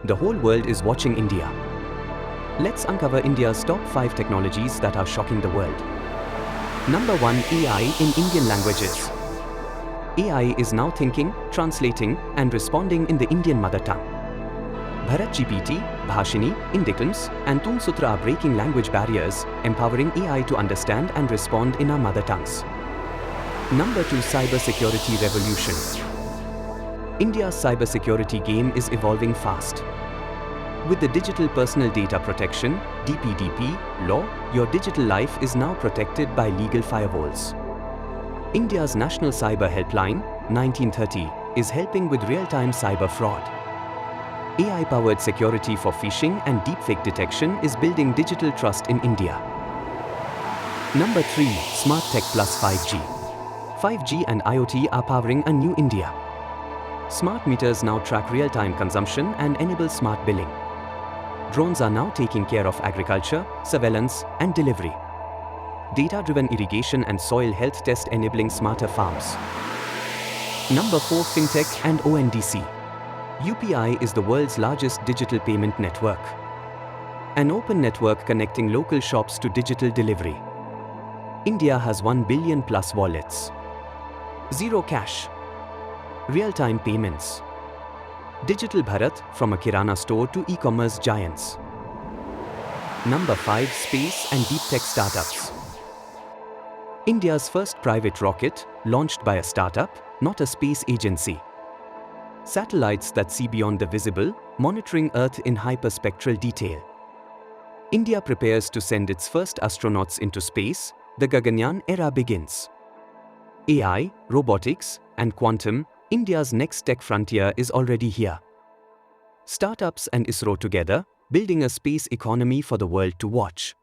The whole world is watching India. Let's uncover India's top 5 technologies that are shocking the world. Number 1. AI in Indian languages. AI is now thinking, translating, and responding in the Indian mother tongue. Bharat GPT, Bhashini, Indicums, and Tumsutra are breaking language barriers, empowering AI to understand and respond in our mother tongues. Number 2. Cybersecurity Revolution. India's cybersecurity game is evolving fast. With the Digital Personal Data Protection (DPDP) law, your digital life is now protected by legal firewalls. India's National Cyber Helpline 1930 is helping with real-time cyber fraud. AI-powered security for phishing and deepfake detection is building digital trust in India. Number 3. Smart Tech plus 5G. 5G and IoT are powering a new India. Smart meters now track real-time consumption and enable smart billing. Drones are now taking care of agriculture, surveillance, and delivery. Data-driven irrigation and soil health test enabling smarter farms. Number 4. Fintech and ONDC. UPI is the world's largest digital payment network. An open network connecting local shops to digital delivery. India has 1 billion plus wallets. Zero cash. Real-time payments. Digital Bharat from a Kirana store to e-commerce giants. Number 5. Space and deep tech startups. India's first private rocket, launched by a startup, not a space agency. Satellites that see beyond the visible, monitoring Earth in hyperspectral detail. India prepares to send its first astronauts into space. The Gaganyaan era begins. AI, robotics, and quantum, India's next tech frontier is already here. Startups and ISRO together, building a space economy for the world to watch.